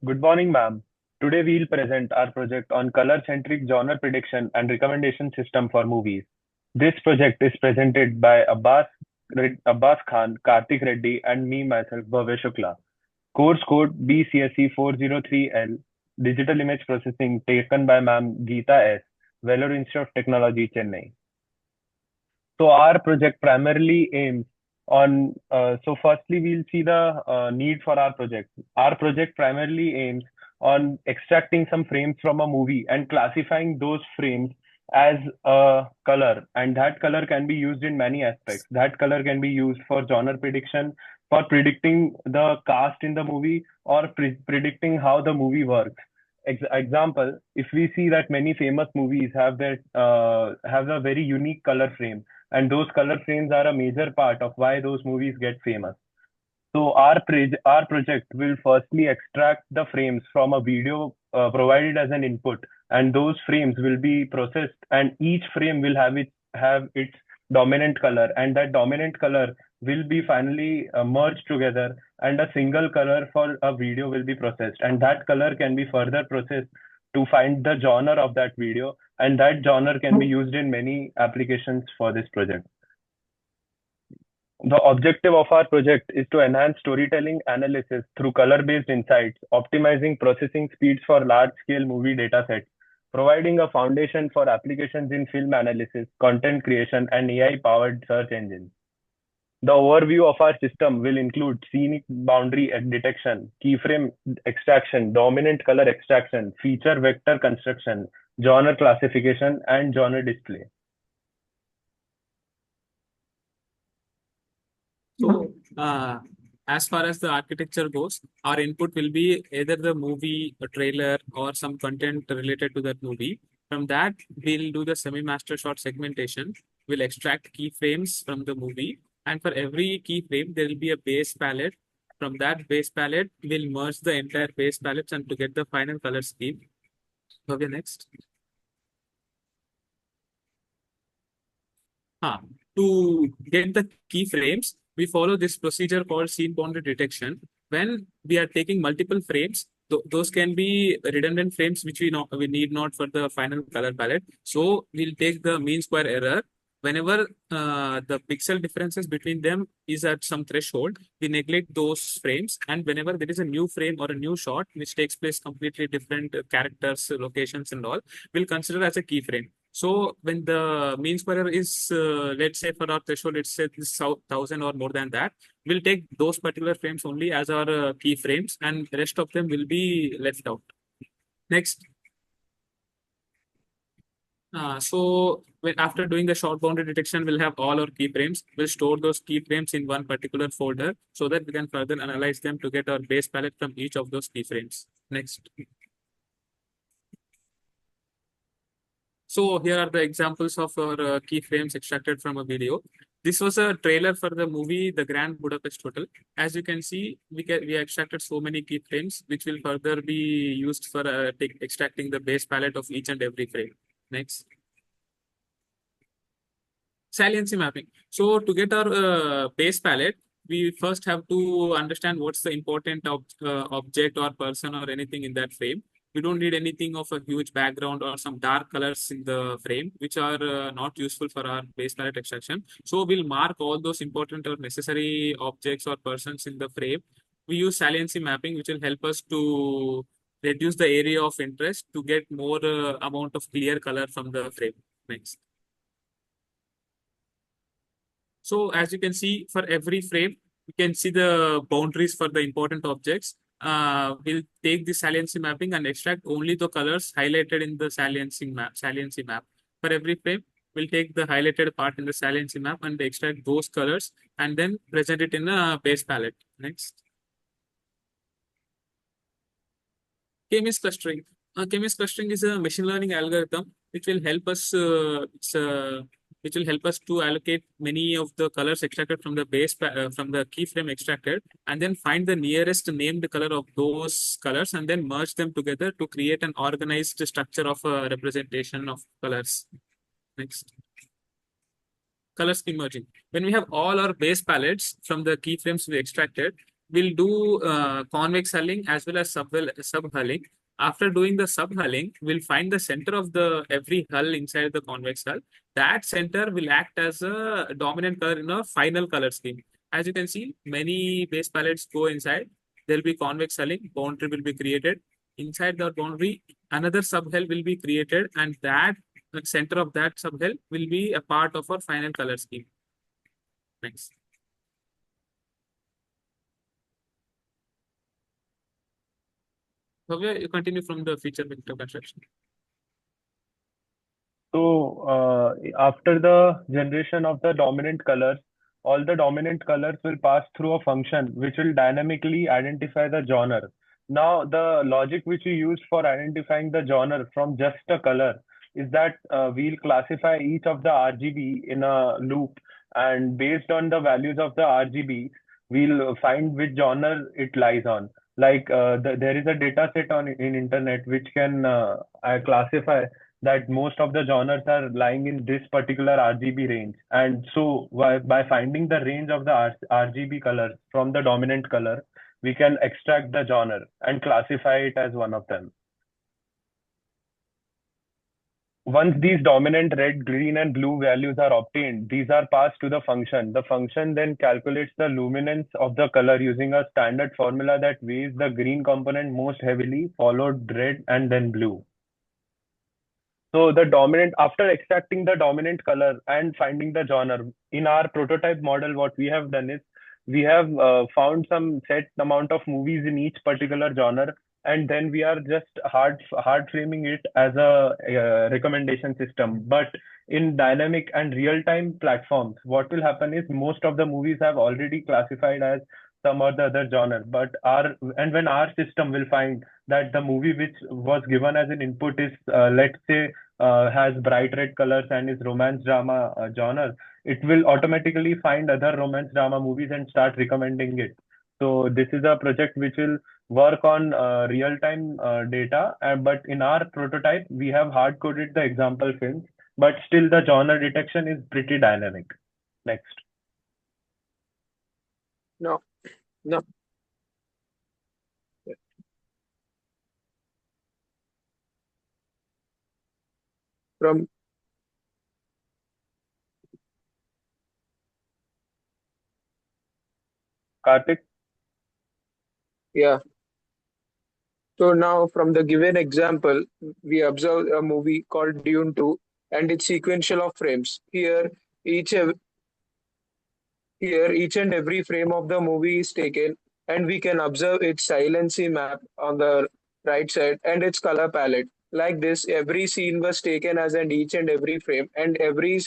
Good morning, ma'am. Today we'll present our project on color-centric genre prediction and recommendation system for movies. This project is presented by Abbas Khan, Karthik Reddy, and me myself, Bhavya Shukla. Course code BCSE 403L. Digital image processing taken by ma'am Geeta S. Vellore Institute of Technology, Chennai. So our project primarily aims so firstly, we'll see the need for our project. Our project primarily aims on extracting some frames from a movie and classifying those frames as a color. And that color can be used in many aspects. That color can be used for genre prediction, for predicting the cast in the movie, or predicting how the movie works. Example, if we see that many famous movies have a very unique color frame, and those color frames are a major part of why those movies get famous. So our project will firstly extract the frames from a video provided as an input, and those frames will be processed, and each frame will have its dominant color, and that dominant color will be finally merged together, and a single color for a video will be processed, and that color can be further processed to find the genre of that video, and that genre can be used in many applications for this project. The objective of our project is to enhance storytelling analysis through color-based insights, optimizing processing speeds for large-scale movie datasets, providing a foundation for applications in film analysis, content creation, and AI-powered search engines. The overview of our system will include scenic boundary detection, keyframe extraction, dominant color extraction, feature vector construction, genre classification, and genre display. So, as far as the architecture goes, our input will be either the movie, a trailer, or some content related to that movie. From that, we'll do the semi-master shot segmentation. We'll extract keyframes from the movie, and for every keyframe, there will be a base palette. From that base palette, we'll merge the entire base palettes and to get the final color scheme. Okay, next. To get the keyframes, we follow this procedure called scene boundary detection. When we are taking multiple frames, those can be redundant frames which we need not for the final color palette. So we'll take the mean square error. Whenever the pixel differences between them is at some threshold, we neglect those frames. And whenever there is a new frame or a new shot which takes place completely different characters, locations, and all, we'll consider as a keyframe. So when the mean square is, let's say for our threshold, let's say this 1000 or more than that, we'll take those particular frames only as our key frames, and the rest of them will be left out. Next. So after doing the short boundary detection, we'll have all our keyframes. We'll store those keyframes in one particular folder so that we can further analyze them to get our base palette from each of those keyframes. Next. So here are the examples of our keyframes extracted from a video. This was a trailer for the movie The Grand Budapest Hotel. As you can see, we extracted so many keyframes, which will further be used for extracting the base palette of each and every frame. Next. Saliency mapping. So to get our base palette, we first have to understand what's the important object or person or anything in that frame. We don't need anything of a huge background or some dark colors in the frame, which are not useful for our base palette extraction. So we'll mark all those important or necessary objects or persons in the frame. We use saliency mapping, which will help us to reduce the area of interest to get more amount of clear color from the frame. Next. So as you can see, for every frame, you can see the boundaries for the important objects. We'll take the saliency mapping and extract only the colors highlighted in the saliency map. For every frame, we'll take the highlighted part in the saliency map and extract those colors and then present it in a base palette. Next. K-means clustering. K-means clustering is a machine learning algorithm which will help us to allocate many of the colors extracted from the from the keyframe extracted, and then find the nearest named color of those colors and then merge them together to create an organized structure of a representation of colors. Next. Color scheme merging. When we have all our base palettes from the keyframes we extracted, we'll do convex hulling as well as sub hulling. After doing the sub hulling, we'll find the center of the every hull inside the convex hull. That center will act as a dominant color in a final color scheme. As you can see, many base palettes go inside. There'll be convex hulling, boundary will be created. Inside the boundary, another subhull will be created, and that center of that subhull will be a part of our final color scheme. Next. Bhavya, you continue from the feature vector construction. So, after the generation of the dominant colors, all the dominant colors will pass through a function which will dynamically identify the genre. Now, the logic which we use for identifying the genre from just a color is that we'll classify each of the RGB in a loop, and based on the values of the RGB, we'll find which genre it lies on. Like there is a data set on in internet which can classify that most of the genres are lying in this particular RGB range. And so by finding the range of the RGB colors from the dominant color, we can extract the genre and classify it as one of them. Once these dominant red, green, and blue values are obtained, these are passed to the function. The function then calculates the luminance of the color using a standard formula that weighs the green component most heavily, followed red and then blue. So the dominant, after extracting the dominant color and finding the genre, in our prototype model, what we have done is we have found some set amount of movies in each particular genre, and then we are just hard framing it as a recommendation system. But in dynamic and real time platforms, what will happen is most of the movies have already classified as some or the other genre. But our and when our system will find that the movie which was given as an input is let's say has bright red colors and is romance drama genre, it will automatically find other romance drama movies and start recommending it. So this is a project which will work on real-time data, but in our prototype, we have hard-coded the example films, but still the genre detection is pretty dynamic. Next, No, no. From Karthik. yeah. So now from the given example, we observe a movie called Dune 2 and its sequential of frames. Each ev- Here, each and every frame of the movie is taken, and we can observe its silency map on the right side and its color palette. Like this, every scene was taken as an each and every frame, and every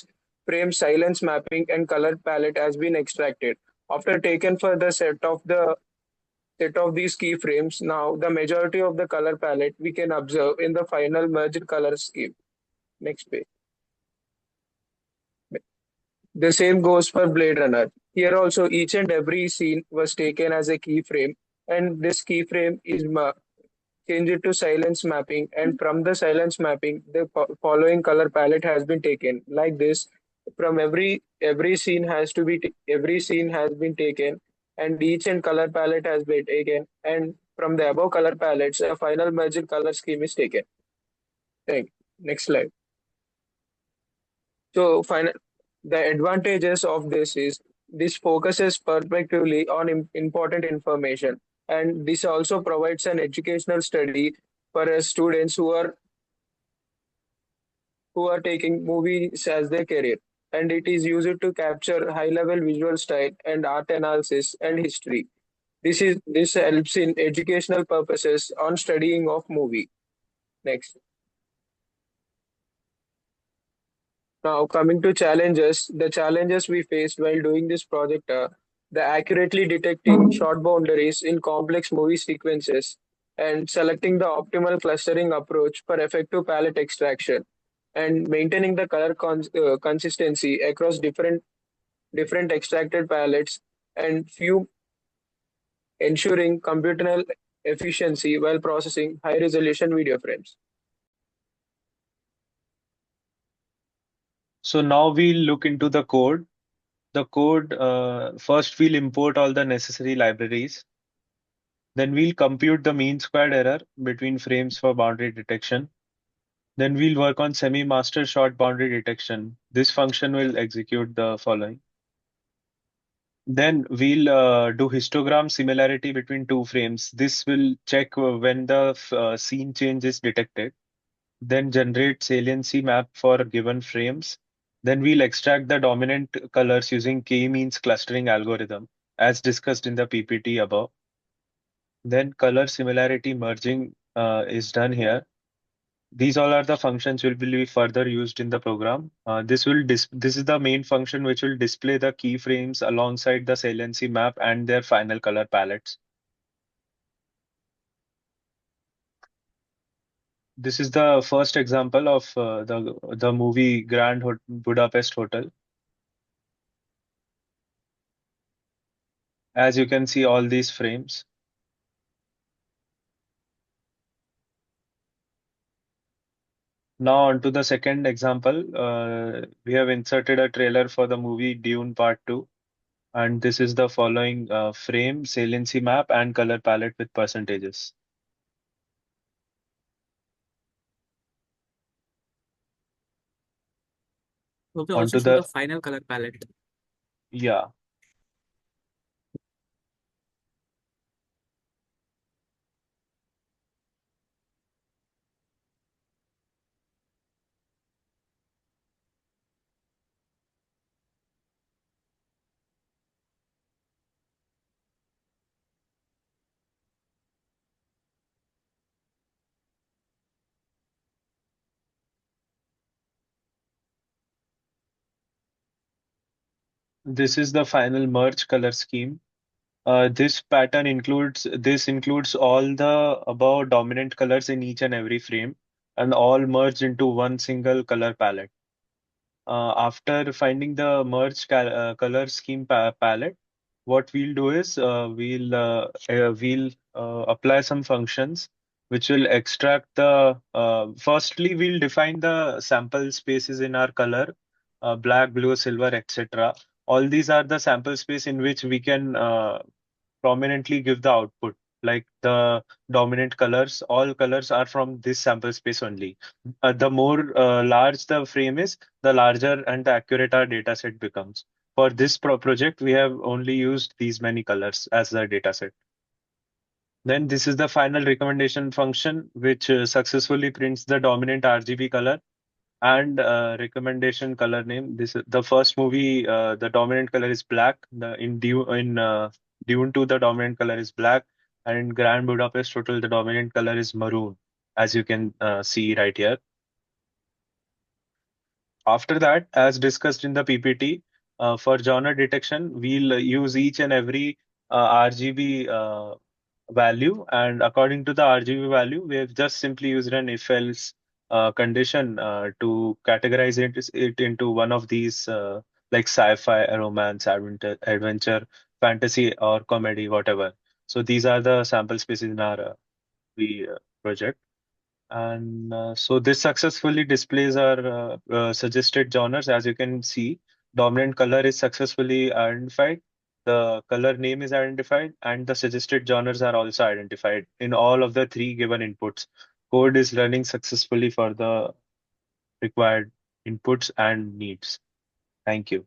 frame silence mapping and color palette has been extracted. After taken for the set of these keyframes, now the majority of the color palette we can observe in the final merged color scheme. Next page. The same goes for Blade Runner. Here also, each and every scene was taken as a keyframe, and this keyframe is changed to silence mapping. And from the silence mapping, the following color palette has been taken. Like this, from every scene every scene has been taken, and each and color palette has been taken. And from the above color palettes, a final merged color scheme is taken. Thank. Next slide. So, the advantages of this is this focuses perfectively on important information, and this also provides an educational study for students who are taking movies as their career. And it is used to capture high-level visual style and art analysis and history. This helps in educational purposes on studying of movie. Next. Now, coming to challenges, the challenges we faced while doing this project are the accurately detecting short boundaries in complex movie sequences and selecting the optimal clustering approach for effective palette extraction and maintaining the color consistency across different extracted palettes and few ensuring computational efficiency while processing high resolution video frames. So now we'll look into the code. The code, first we'll import all the necessary libraries. Then we'll compute the mean squared error between frames for boundary detection. Then we'll work on semi-master short boundary detection. This function will execute the following. Then we'll do histogram similarity between two frames. This will check when the scene change is detected. Then generate saliency map for given frames. Then we'll extract the dominant colors using k-means clustering algorithm, as discussed in the PPT above. Then color similarity merging is done here. These all are the functions will be further used in the program. This is the main function which will display the keyframes alongside the saliency map and their final color palettes. This is the first example of the movie Budapest Hotel. As you can see all these frames. Now on to the second example. We have inserted a trailer for the movie Dune Part 2. And this is the following frame, saliency map, and color palette with percentages. Okay, On also to show the the, final color palette. yeah. This is the final merge color scheme. This includes all the above dominant colors in each and every frame and all merged into one single color palette. After finding the color scheme palette, what we'll do is we'll apply some functions which will extract the firstly we'll define the sample spaces in our color, black, blue, silver, etc. All these are the sample space in which we can prominently give the output. Like the dominant colors, all colors are from this sample space only. The more large the frame is, the larger and the accurate our data set becomes. For this project, we have only used these many colors as the data set. Then this is the final recommendation function, which successfully prints the dominant RGB color and recommendation color name. This is the first movie. The dominant color is black. Dune 2, the dominant color is black, and in Grand Budapest Hotel, the dominant color is maroon, as you can see right here. After that, as discussed in the PPT, for genre detection, we'll use each and every RGB value, and according to the RGB value, we have just simply used an if-else condition to categorize it into one of these like sci-fi, romance, adventure, fantasy, or comedy, whatever. So these are the sample spaces in our project. And so this successfully displays our suggested genres. As you can see, dominant color is successfully identified, the color name is identified, and the suggested genres are also identified in all of the three given inputs. Code is running successfully for the required inputs and needs. Thank you.